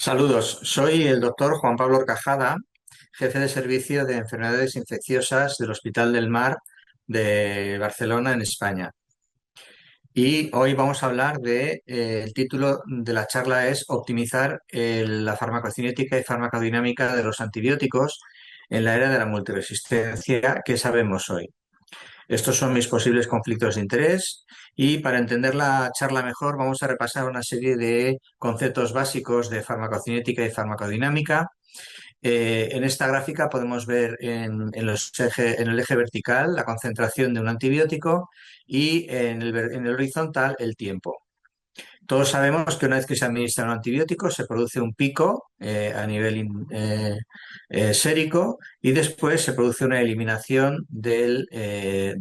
Saludos, soy el doctor Juan Pablo Orcajada, jefe de servicio de enfermedades infecciosas del Hospital del Mar de Barcelona, en España. Y hoy vamos a hablar el título de la charla es Optimizar la farmacocinética y farmacodinámica de los antibióticos en la era de la multiresistencia. ¿Qué sabemos hoy? Estos son mis posibles conflictos de interés y para entender la charla mejor vamos a repasar una serie de conceptos básicos de farmacocinética y farmacodinámica. En esta gráfica podemos ver en el eje vertical la concentración de un antibiótico y en el horizontal el tiempo. Todos sabemos que una vez que se administra un antibiótico se produce un pico a nivel sérico y después se produce una eliminación del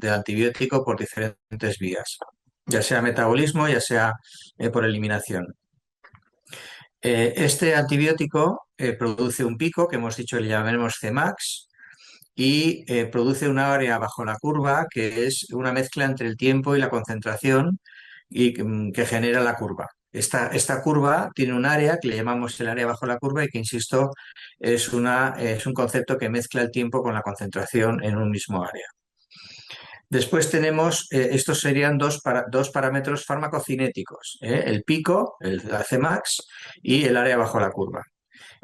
antibiótico por diferentes vías, ya sea metabolismo, ya sea por eliminación. Este antibiótico produce un pico que hemos dicho le llamaremos Cmax y produce una área bajo la curva que es una mezcla entre el tiempo y la concentración y que genera la curva. Esta curva tiene un área que le llamamos el área bajo la curva y que, insisto, es un concepto que mezcla el tiempo con la concentración en un mismo área. Después tenemos, estos serían dos parámetros farmacocinéticos, el pico, la Cmax, y el área bajo la curva.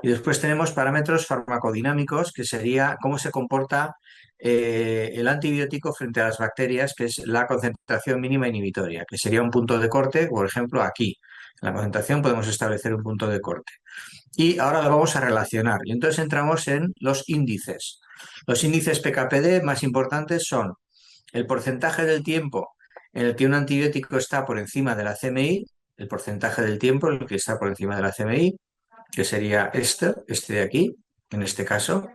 Y después tenemos parámetros farmacodinámicos, que sería cómo se comporta el antibiótico frente a las bacterias, que es la concentración mínima inhibitoria, que sería un punto de corte, por ejemplo, aquí. En la concentración podemos establecer un punto de corte. Y ahora lo vamos a relacionar. Y entonces entramos en los índices. Los índices PKPD más importantes son el porcentaje del tiempo en el que un antibiótico está por encima de la CMI, el porcentaje del tiempo en el que está por encima de la CMI, que sería este de aquí, en este caso,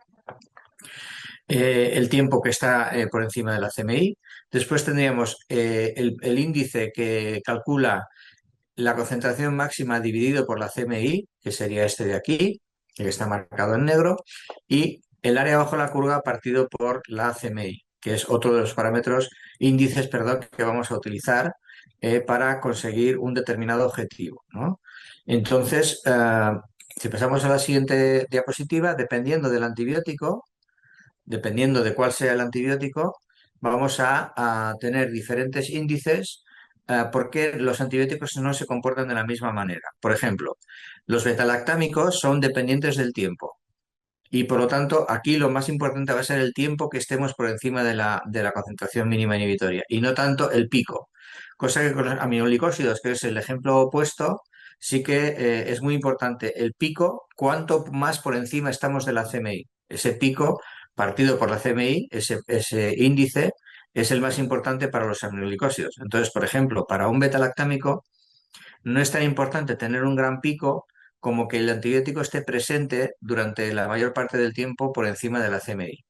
el tiempo que está por encima de la CMI. Después tendríamos el índice que calcula la concentración máxima dividido por la CMI, que sería este de aquí, que está marcado en negro, y el área bajo la curva partido por la CMI, que es otro de los parámetros, índices, perdón, que vamos a utilizar para conseguir un determinado objetivo, ¿no? Entonces, si pasamos a la siguiente diapositiva, dependiendo de cuál sea el antibiótico, vamos a tener diferentes índices porque los antibióticos no se comportan de la misma manera. Por ejemplo, los betalactámicos son dependientes del tiempo y por lo tanto aquí lo más importante va a ser el tiempo que estemos por encima de la concentración mínima inhibitoria y no tanto el pico. Cosa que con los aminoglicósidos, que es el ejemplo opuesto, sí que es muy importante el pico, cuánto más por encima estamos de la CMI. Ese pico partido por la CMI, ese índice, es el más importante para los aminoglicósidos. Entonces, por ejemplo, para un betalactámico no es tan importante tener un gran pico como que el antibiótico esté presente durante la mayor parte del tiempo por encima de la CMI.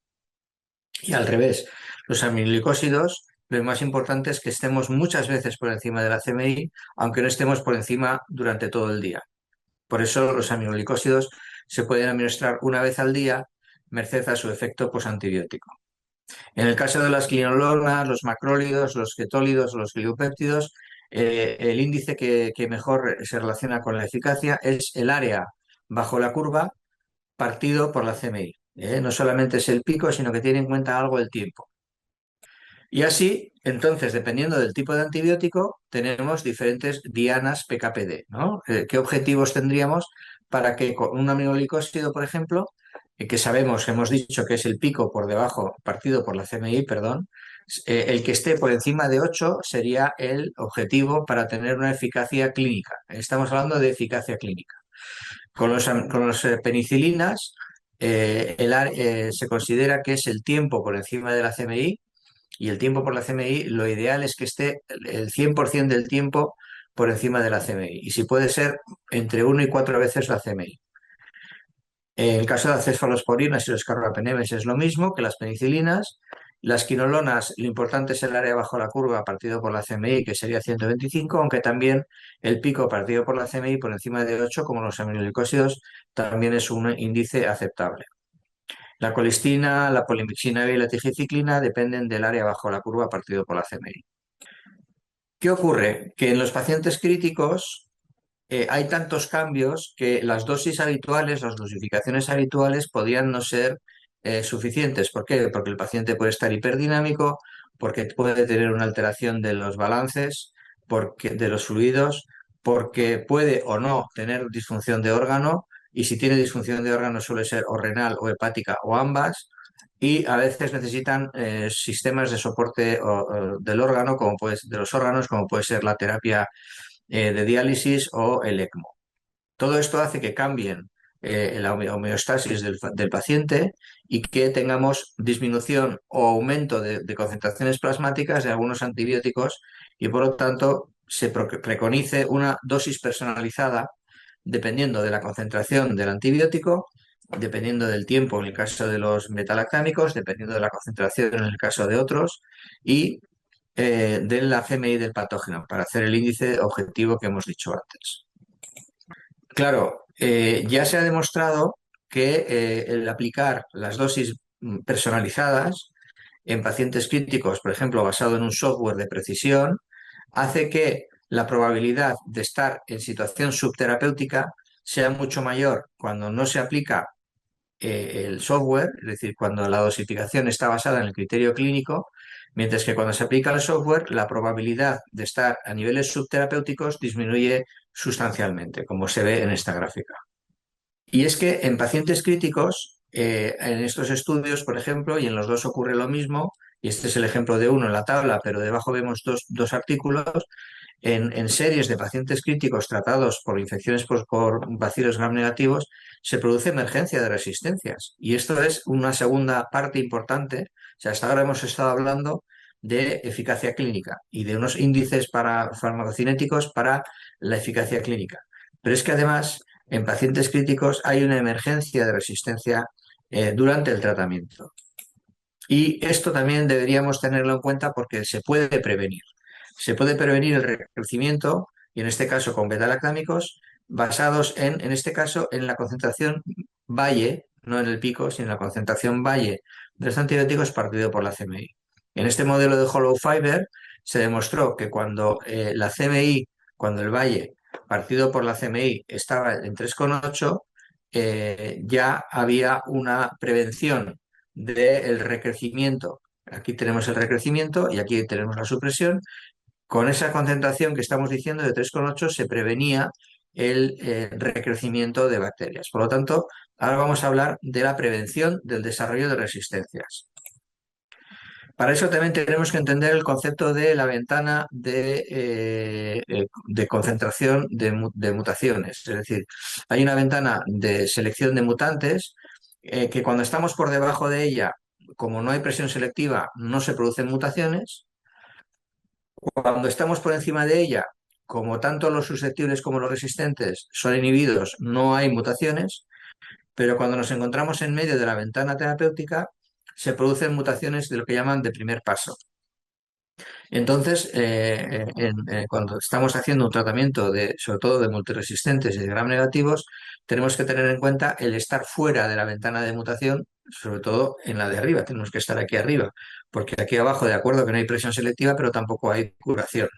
Y al revés, los aminoglicósidos, lo más importante es que estemos muchas veces por encima de la CMI, aunque no estemos por encima durante todo el día. Por eso los aminoglicósidos se pueden administrar una vez al día, merced a su efecto posantibiótico. En el caso de las quinolonas, los macrólidos, los ketólidos, los gliopéptidos, el índice que mejor se relaciona con la eficacia es el área bajo la curva partido por la CMI. No solamente es el pico, sino que tiene en cuenta algo el tiempo. Y así, entonces, dependiendo del tipo de antibiótico, tenemos diferentes dianas PKPD, ¿no? ¿Qué objetivos tendríamos para que con un aminoglicósido, por ejemplo, que sabemos, hemos dicho que es el pico por debajo, partido por la CMI, perdón, el que esté por encima de 8 sería el objetivo para tener una eficacia clínica. Estamos hablando de eficacia clínica. Con los penicilinas, se considera que es el tiempo por encima de la CMI y el tiempo por la CMI, lo ideal es que esté el 100% del tiempo por encima de la CMI. Y si puede ser entre 1 y 4 veces la CMI. En el caso de las cefalosporinas y los carbapenemes es lo mismo que las penicilinas. Las quinolonas, lo importante es el área bajo la curva partido por la CMI, que sería 125, aunque también el pico partido por la CMI por encima de 8, como los aminoglicósidos, también es un índice aceptable. La colistina, la polimixina B y la tigiciclina dependen del área bajo la curva partido por la CMI. ¿Qué ocurre? Que en los pacientes críticos hay tantos cambios que las dosis habituales, las dosificaciones habituales podían no ser suficientes. ¿Por qué? Porque el paciente puede estar hiperdinámico, porque puede tener una alteración de los balances, de los fluidos, porque puede o no tener disfunción de órgano, y si tiene disfunción de órgano suele ser o renal o hepática o ambas, y a veces necesitan sistemas de soporte del órgano, de los órganos, como puede ser la terapia de diálisis o el ECMO. Todo esto hace que cambien la homeostasis del paciente y que tengamos disminución o aumento de concentraciones plasmáticas de algunos antibióticos, y por lo tanto se preconice una dosis personalizada dependiendo de la concentración del antibiótico, dependiendo del tiempo en el caso de los metalactámicos, dependiendo de la concentración en el caso de otros, y de la CMI del patógeno para hacer el índice objetivo que hemos dicho antes. Claro, ya se ha demostrado que el aplicar las dosis personalizadas en pacientes críticos, por ejemplo, basado en un software de precisión, hace que la probabilidad de estar en situación subterapéutica sea mucho mayor cuando no se aplica el software, es decir, cuando la dosificación está basada en el criterio clínico, mientras que cuando se aplica el software, la probabilidad de estar a niveles subterapéuticos disminuye sustancialmente, como se ve en esta gráfica. Y es que en pacientes críticos, en estos estudios, por ejemplo, y en los dos ocurre lo mismo, y este es el ejemplo de uno en la tabla, pero debajo vemos dos artículos, en series de pacientes críticos tratados por infecciones por bacilos gram negativos, se produce emergencia de resistencias. Y esto es una segunda parte importante. O sea, hasta ahora hemos estado hablando de eficacia clínica y de unos índices farmacocinéticos para la eficacia clínica. Pero es que además, en pacientes críticos hay una emergencia de resistencia durante el tratamiento. Y esto también deberíamos tenerlo en cuenta porque se puede prevenir. Se puede prevenir el recrecimiento, y en este caso con beta-lactámicos, basados en este caso, en la concentración valle, no en el pico, sino en la concentración valle de los antibióticos partido por la CMI. En este modelo de Hollow Fiber se demostró que cuando la CMI, cuando el valle partido por la CMI estaba en 3,8, ya había una prevención del recrecimiento. Aquí tenemos el recrecimiento y aquí tenemos la supresión. Con esa concentración que estamos diciendo de 3,8 se prevenía el recrecimiento de bacterias. Por lo tanto, ahora vamos a hablar de la prevención del desarrollo de resistencias. Para eso también tenemos que entender el concepto de la ventana de concentración de mutaciones. Es decir, hay una ventana de selección de mutantes que cuando estamos por debajo de ella, como no hay presión selectiva, no se producen mutaciones. Cuando estamos por encima de ella, como tanto los susceptibles como los resistentes son inhibidos, no hay mutaciones, pero cuando nos encontramos en medio de la ventana terapéutica, se producen mutaciones de lo que llaman de primer paso. Entonces, cuando estamos haciendo un tratamiento sobre todo de multiresistentes y de gram negativos, tenemos que tener en cuenta el estar fuera de la ventana de mutación, sobre todo en la de arriba. Tenemos que estar aquí arriba, porque aquí abajo, de acuerdo que no hay presión selectiva, pero tampoco hay curación.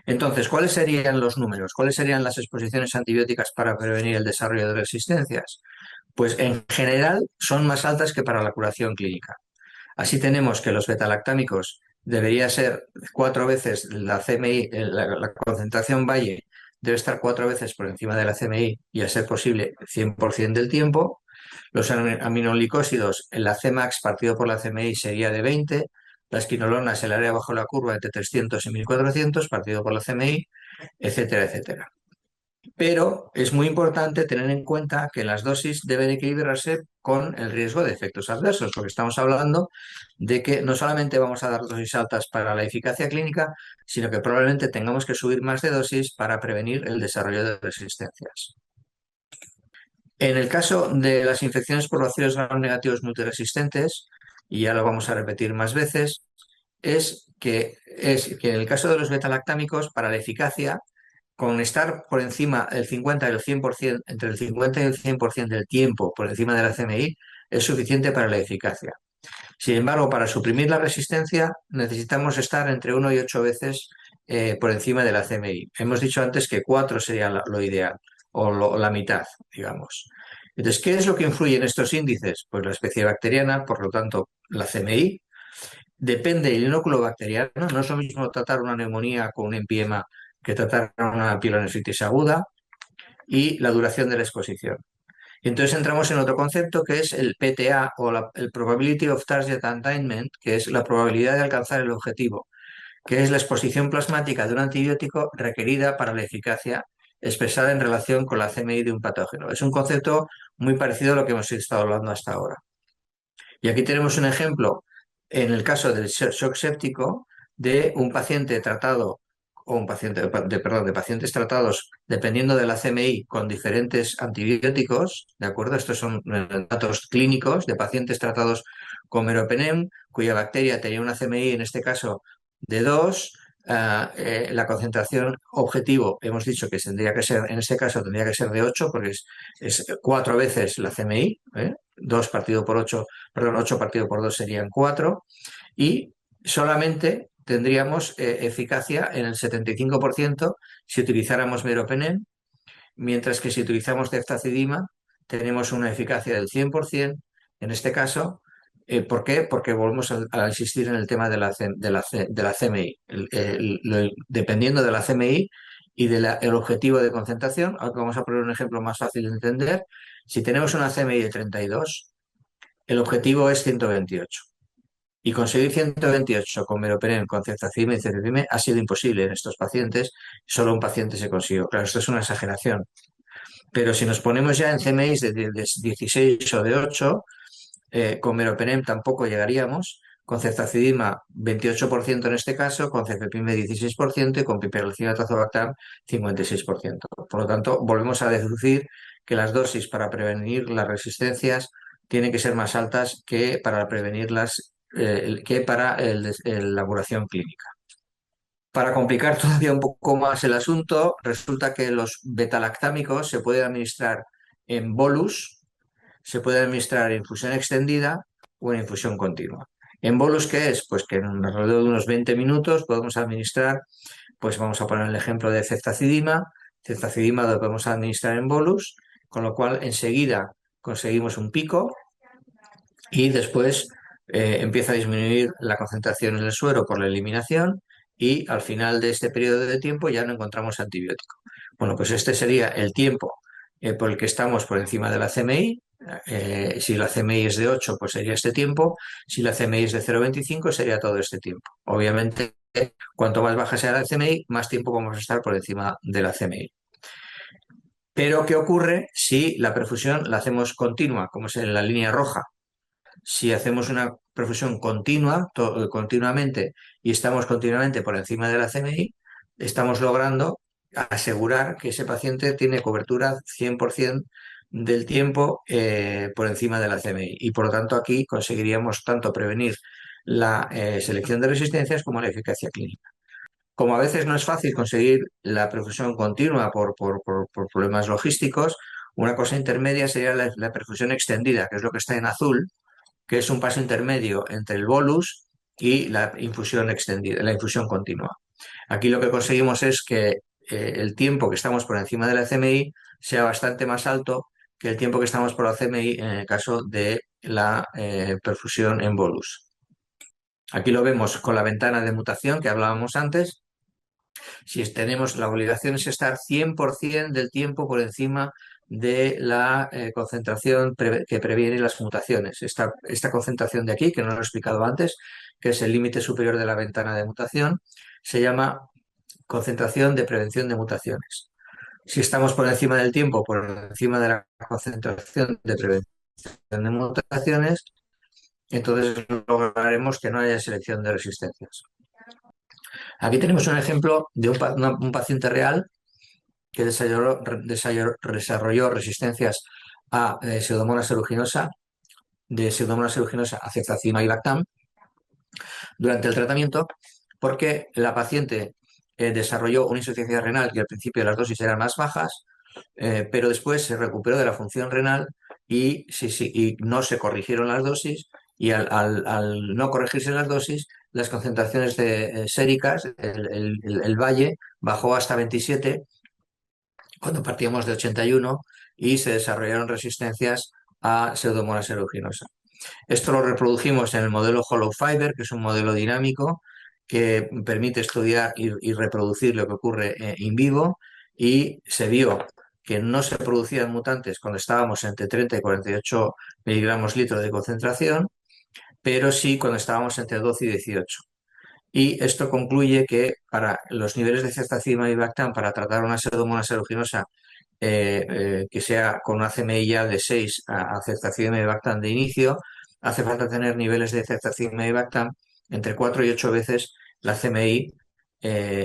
Entonces, ¿cuáles serían los números? ¿Cuáles serían las exposiciones antibióticas para prevenir el desarrollo de resistencias? Pues en general son más altas que para la curación clínica. Así tenemos que los betalactámicos debería ser 4 veces la CMI, la concentración valle debe estar 4 veces por encima de la CMI y a ser posible 100% del tiempo. Los aminoglicósidos, en la Cmax partido por la CMI sería de 20, las quinolonas, el área bajo la curva entre 300 y 1400 partido por la CMI, etcétera, etcétera. Pero es muy importante tener en cuenta que las dosis deben equilibrarse con el riesgo de efectos adversos, porque estamos hablando de que no solamente vamos a dar dosis altas para la eficacia clínica, sino que probablemente tengamos que subir más de dosis para prevenir el desarrollo de resistencias. En el caso de las infecciones por bacilos gram negativos multiresistentes, y ya lo vamos a repetir más veces, es que en el caso de los betalactámicos, para la eficacia, con estar por encima del 50 y el 100%, entre el 50 y el 100% del tiempo por encima de la CMI, es suficiente para la eficacia. Sin embargo, para suprimir la resistencia necesitamos estar entre 1 y 8 veces por encima de la CMI. Hemos dicho antes que 4 sería lo ideal, o la mitad, digamos. Entonces, ¿qué es lo que influye en estos índices? Pues la especie bacteriana, por lo tanto, la CMI. Depende del inóculo bacteriano. No es lo mismo tratar una neumonía con un empiema que tratar una pielonefritis aguda, y la duración de la exposición. Y entonces entramos en otro concepto que es el PTA o el Probability of Target Attainment, que es la probabilidad de alcanzar el objetivo, que es la exposición plasmática de un antibiótico requerida para la eficacia expresada en relación con la CMI de un patógeno. Es un concepto muy parecido a lo que hemos estado hablando hasta ahora. Y aquí tenemos un ejemplo, en el caso del shock séptico, de un paciente tratado, o un paciente, perdón, de pacientes tratados dependiendo de la CMI con diferentes antibióticos, ¿de acuerdo? Estos son datos clínicos de pacientes tratados con meropenem, cuya bacteria tenía una CMI, en este caso, de 2. La concentración objetivo, hemos dicho que tendría que ser, en este caso tendría que ser de 8, porque es 4 veces la CMI, 2 partido por 8, perdón, 8 partido por 2 serían 4, y solamente tendríamos eficacia en el 75% si utilizáramos meropenem, mientras que si utilizamos ceftazidima tenemos una eficacia del 100% en este caso. ¿Por qué? Porque volvemos a insistir en el tema de la CMI. Dependiendo de la CMI y del objetivo de concentración, aunque vamos a poner un ejemplo más fácil de entender, si tenemos una CMI de 32, el objetivo es 128. Y conseguir 128 con meropenem, con ceftazidima y ceftazidime ha sido imposible en estos pacientes. Solo un paciente se consiguió. Claro, esto es una exageración. Pero si nos ponemos ya en CMIs de 16 o de 8, con meropenem tampoco llegaríamos. Con ceftazidima 28% en este caso, con cefepime 16% y con piperacillina tazobactam 56%. Por lo tanto, volvemos a deducir que las dosis para prevenir las resistencias tienen que ser más altas que para prevenirlas, que para la elaboración clínica. Para complicar todavía un poco más el asunto, resulta que los betalactámicos se pueden administrar en bolus, se puede administrar en infusión extendida o en infusión continua. ¿En bolus qué es? Pues que en alrededor de unos 20 minutos podemos administrar, pues vamos a poner el ejemplo de ceftazidima. Ceftazidima lo podemos administrar en bolus, con lo cual enseguida conseguimos un pico y después empieza a disminuir la concentración en el suero por la eliminación, y al final de este periodo de tiempo ya no encontramos antibiótico. Bueno, pues este sería el tiempo por el que estamos por encima de la CMI. Si la CMI es de 8, pues sería este tiempo. Si la CMI es de 0,25, sería todo este tiempo. Obviamente, cuanto más baja sea la CMI, más tiempo vamos a estar por encima de la CMI. Pero, ¿qué ocurre si la perfusión la hacemos continua, como es en la línea roja? Si hacemos una perfusión continua, continuamente, y estamos continuamente por encima de la CMI, estamos logrando asegurar que ese paciente tiene cobertura 100% del tiempo por encima de la CMI. Y por lo tanto aquí conseguiríamos tanto prevenir la selección de resistencias como la eficacia clínica. Como a veces no es fácil conseguir la perfusión continua por problemas logísticos, una cosa intermedia sería la perfusión extendida, que es lo que está en azul, que es un paso intermedio entre el bolus y la infusión extendida, la infusión continua. Aquí lo que conseguimos es que el tiempo que estamos por encima de la CMI sea bastante más alto que el tiempo que estamos por la CMI en el caso de la perfusión en bolus. Aquí lo vemos con la ventana de mutación que hablábamos antes. Si tenemos, la obligación es estar 100% del tiempo por encima de la concentración que previene las mutaciones. Esta concentración de aquí, que no lo he explicado antes, que es el límite superior de la ventana de mutación, se llama concentración de prevención de mutaciones. Si estamos por encima del tiempo, por encima de la concentración de prevención de mutaciones, entonces lograremos que no haya selección de resistencias. Aquí tenemos un ejemplo de un paciente real que desarrolló resistencias a Pseudomonas aeruginosa, de Pseudomonas aeruginosa a ceftazidima y lactam durante el tratamiento, porque la paciente desarrolló una insuficiencia renal que al principio las dosis eran más bajas, pero después se recuperó de la función renal y no se corrigieron las dosis, y al no corregirse las dosis, las concentraciones de séricas, el valle, bajó hasta 27 cuando partíamos de 81 y se desarrollaron resistencias a Pseudomonas aeruginosa. Esto lo reprodujimos en el modelo Hollow Fiber, que es un modelo dinámico que permite estudiar y reproducir lo que ocurre in vivo, y se vio que no se producían mutantes cuando estábamos entre 30 y 48 miligramos litro de concentración, pero sí cuando estábamos entre 12 y 18. Y esto concluye que para los niveles de ceftazidima y bactam para tratar una pseudomonas aeruginosa que sea con una CMI ya de 6 a ceftazidima y bactam de inicio, hace falta tener niveles de ceftazidima y bactam entre 4 y 8 veces la CMI,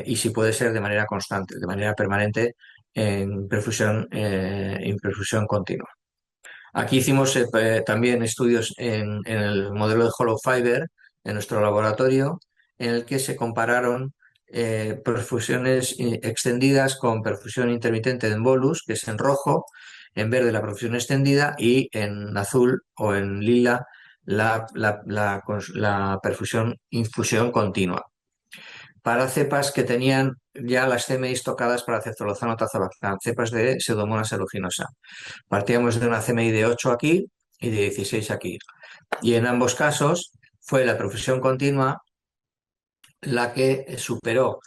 y si puede ser de manera constante, de manera permanente en perfusión continua. Aquí hicimos también estudios en el modelo de Hollow Fiber en nuestro laboratorio, en el que se compararon perfusiones extendidas con perfusión intermitente en bolus, que es en rojo, en verde la perfusión extendida y en azul o en lila la perfusión infusión continua, para cepas que tenían ya las CMIs tocadas para ceftolozano tazobactam, cepas de Pseudomonas aeruginosa. Partíamos de una CMI de 8 aquí y de 16 aquí. Y en ambos casos fue la perfusión continua la que superó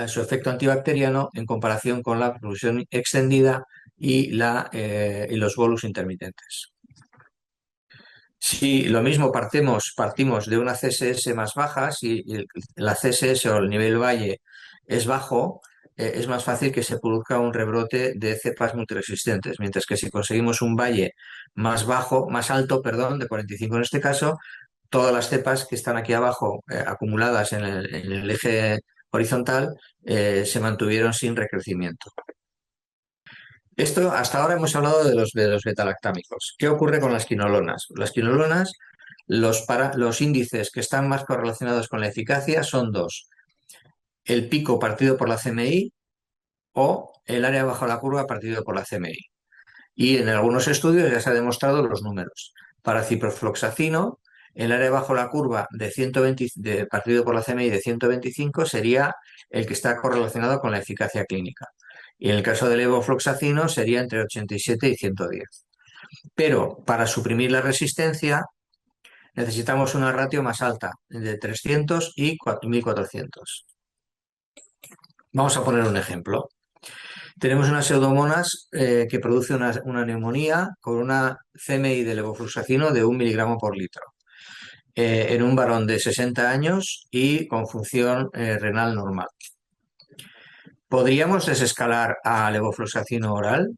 su efecto antibacteriano en comparación con la perfusión extendida y los bolus intermitentes. Si lo mismo partimos de una CSS más baja, si la CSS o el nivel valle es bajo, es más fácil que se produzca un rebrote de cepas multiresistentes, mientras que si conseguimos un valle más bajo, más alto, perdón, de 45 en este caso, todas las cepas que están aquí abajo acumuladas en el eje horizontal se mantuvieron sin recrecimiento. Esto, hasta ahora hemos hablado de los betalactámicos. ¿Qué ocurre con las quinolonas? Las quinolonas, los índices que están más correlacionados con la eficacia son dos: el pico partido por la CMI o el área bajo la curva partido por la CMI. Y en algunos estudios ya se ha demostrado los números. Para ciprofloxacino, el área bajo la curva de 120, partido por la CMI de 125 sería el que está correlacionado con la eficacia clínica. Y en el caso del levofloxacino sería entre 87 y 110. Pero para suprimir la resistencia necesitamos una ratio más alta, de 300 y 1400. Vamos a poner un ejemplo. Tenemos unas pseudomonas que produce una neumonía con una CMI de levofloxacino de 1 miligramo por litro, en un varón de 60 años y con función renal normal. ¿Podríamos desescalar a levofloxacino oral?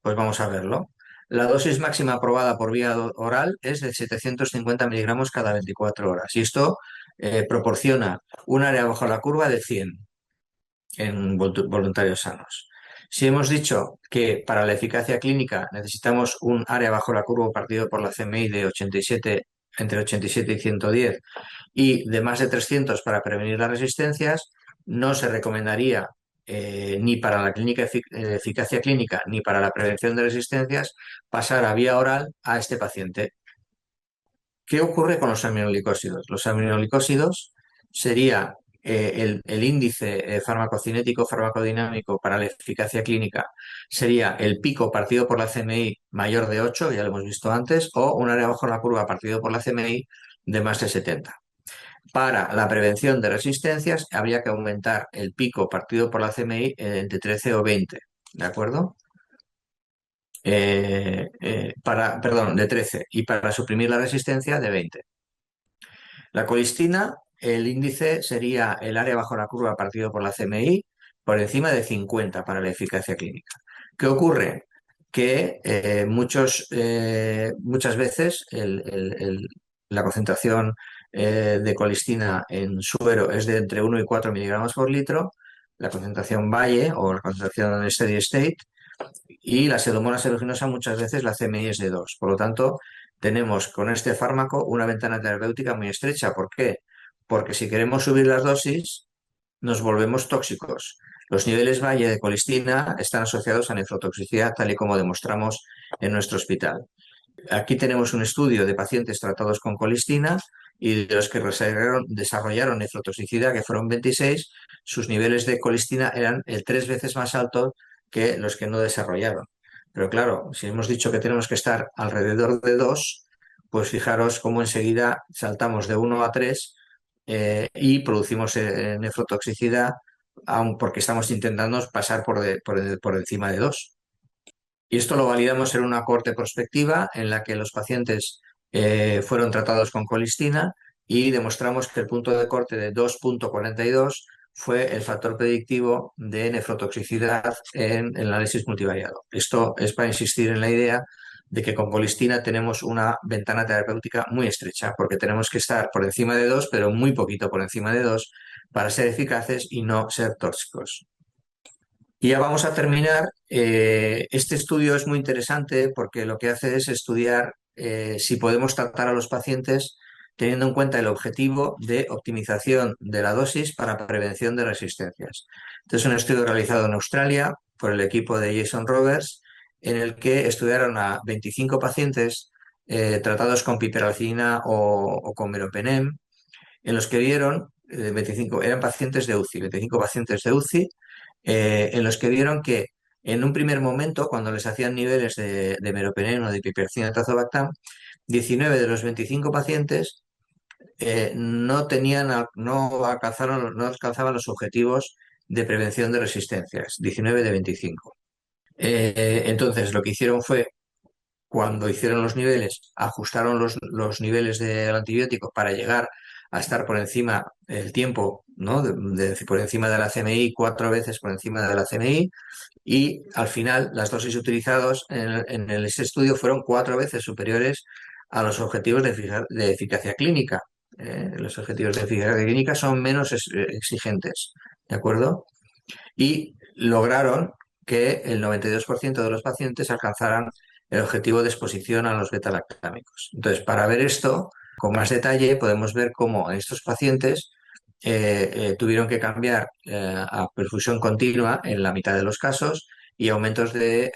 Pues vamos a verlo. La dosis máxima aprobada por vía oral es de 750 miligramos cada 24 horas, y esto proporciona un área bajo la curva de 100 en voluntarios sanos. Si hemos dicho que para la eficacia clínica necesitamos un área bajo la curva partido por la CMI de 87, entre 87 y 110, y de más de 300 para prevenir las resistencias, no se recomendaría ni para la eficacia clínica ni para la prevención de resistencias pasar a vía oral a este paciente. ¿Qué ocurre con los aminoglicósidos? Los aminoglicósidos sería el índice farmacocinético farmacodinámico para la eficacia clínica, sería el pico partido por la CMI mayor de 8, ya lo hemos visto antes, o un área bajo la curva partido por la CMI de más de 70. Para la prevención de resistencias habría que aumentar el pico partido por la CMI entre 13 o 20, ¿de acuerdo? Perdón, de 13, y para suprimir la resistencia de 20. La colistina, el índice sería el área bajo la curva partido por la CMI por encima de 50 para la eficacia clínica. ¿Qué ocurre? Que muchas veces la concentración de colistina en suero es de entre 1 y 4 miligramos por litro, la concentración valle o la concentración steady state, y la pseudomonas aeruginosa muchas veces la CMI es de 2. Por lo tanto, tenemos con este fármaco una ventana terapéutica muy estrecha. ¿Por qué? Porque si queremos subir las dosis, nos volvemos tóxicos. Los niveles valle de colistina están asociados a nefrotoxicidad, tal y como demostramos en nuestro hospital. Aquí tenemos un estudio de pacientes tratados con colistina y de los que desarrollaron nefrotoxicidad, que fueron 26, sus niveles de colistina eran 3 veces más altos que los que no desarrollaron. Pero claro, si hemos dicho que tenemos que estar alrededor de 2, pues fijaros cómo enseguida saltamos de 1 a 3 y producimos nefrotoxicidad, aun porque estamos intentando pasar por encima de 2. Y esto lo validamos en una cohorte prospectiva en la que los pacientes fueron tratados con colistina y demostramos que el punto de corte de 2,42 fue el factor predictivo de nefrotoxicidad en el análisis multivariado. Esto es para insistir en la idea de que con colistina tenemos una ventana terapéutica muy estrecha, porque tenemos que estar por encima de 2, pero muy poquito por encima de 2, para ser eficaces y no ser tóxicos. Y ya vamos a terminar. Este estudio es muy interesante porque lo que hace es estudiar si podemos tratar a los pacientes teniendo en cuenta el objetivo de optimización de la dosis para prevención de resistencias. Este es un estudio realizado en Australia por el equipo de Jason Roberts, en el que estudiaron a 25 pacientes tratados con piperacillina o con meropenem, en los que vieron, 25, eran pacientes de UCI, 25 pacientes de UCI, en los que vieron que en un primer momento, cuando les hacían niveles de meropenem o de piperacillina y tazobactam, 19 de los 25 pacientes no alcanzaban los objetivos de prevención de resistencias, 19 de 25. Entonces, lo que hicieron fue, cuando hicieron los niveles, ajustaron los niveles del antibiótico para llegar a estar por encima del tiempo, ¿no? Por encima de la CMI, 4 veces por encima de la CMI, y al final las dosis utilizadas ese estudio fueron 4 veces superiores a los objetivos de eficacia clínica. Los objetivos de eficacia clínica son menos exigentes, ¿de acuerdo? Y lograron que el 92% de los pacientes alcanzaran el objetivo de exposición a los beta-lactámicos. Entonces, para ver esto con más detalle, podemos ver cómo estos pacientes tuvieron que cambiar a perfusión continua en la mitad de los casos y aumento de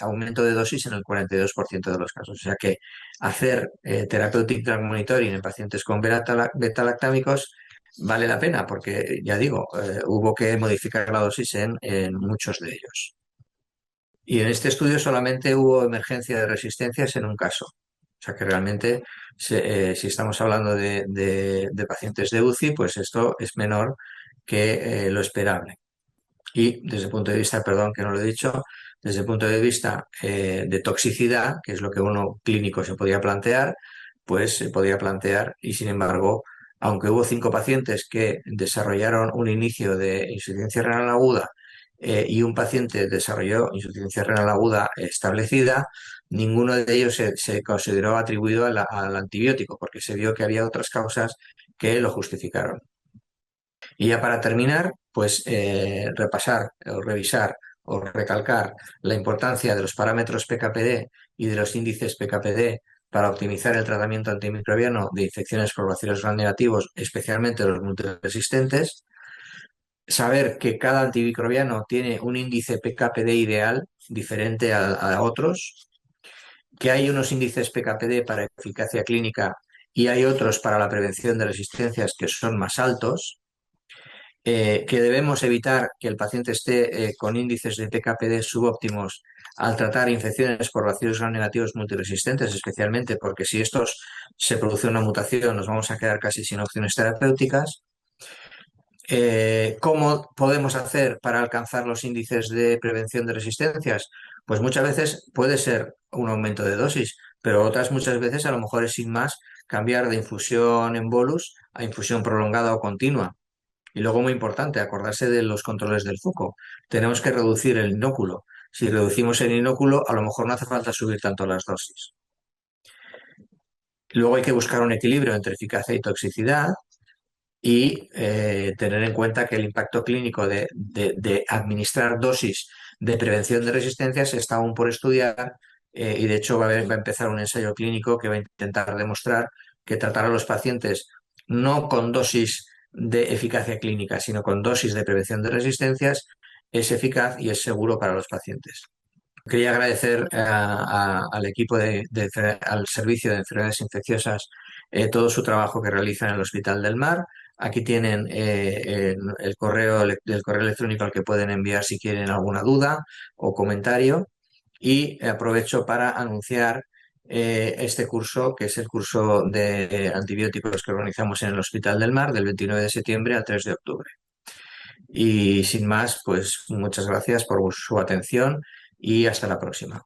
dosis en el 42% de los casos. O sea que hacer therapeutic drug monitoring en pacientes con beta-lactámicos vale la pena porque, ya digo, hubo que modificar la dosis en muchos de ellos. Y en este estudio solamente hubo emergencia de resistencias en un caso. O sea que realmente, si estamos hablando de pacientes de UCI, pues esto es menor que lo esperable. Y desde el punto de vista, perdón que no lo he dicho, desde el punto de vista de toxicidad, que es lo que uno clínico se podía plantear, pues se podía plantear y sin embargo, aunque hubo 5 pacientes que desarrollaron un inicio de insuficiencia renal aguda y un paciente desarrolló insuficiencia renal aguda establecida, ninguno de ellos se consideró atribuido al antibiótico porque se vio que había otras causas que lo justificaron. Y ya para terminar, pues repasar o revisar o recalcar la importancia de los parámetros PKPD y de los índices PKPD para optimizar el tratamiento antimicrobiano de infecciones por bacilos gram negativos, especialmente los multiresistentes. Saber que cada antimicrobiano tiene un índice PKPD ideal diferente a otros, que hay unos índices PKPD para eficacia clínica y hay otros para la prevención de resistencias que son más altos, que debemos evitar que el paciente esté con índices de PKPD subóptimos al tratar infecciones por bacilos gram negativos multiresistentes, especialmente porque si estos se produce una mutación nos vamos a quedar casi sin opciones terapéuticas. ¿Cómo podemos hacer para alcanzar los índices de prevención de resistencias? Pues muchas veces puede ser un aumento de dosis, pero otras muchas veces a lo mejor es sin más cambiar de infusión en bolus a infusión prolongada o continua. Y luego, muy importante, acordarse de los controles del foco. Tenemos que reducir el inóculo. Si reducimos el inóculo, a lo mejor no hace falta subir tanto las dosis. Luego hay que buscar un equilibrio entre eficacia y toxicidad y tener en cuenta que el impacto clínico de administrar dosis de prevención de resistencias está aún por estudiar y de hecho va a empezar un ensayo clínico que va a intentar demostrar que tratar a los pacientes no con dosis de eficacia clínica, sino con dosis de prevención de resistencias es eficaz y es seguro para los pacientes. Quería agradecer al equipo al Servicio de Enfermedades Infecciosas todo su trabajo que realizan en el Hospital del Mar. Aquí tienen el correo electrónico al que pueden enviar si quieren alguna duda o comentario. Y aprovecho para anunciar este curso, que es el curso de antibióticos que organizamos en el Hospital del Mar del 29 de septiembre al 3 de octubre. Y sin más, pues muchas gracias por su atención y hasta la próxima.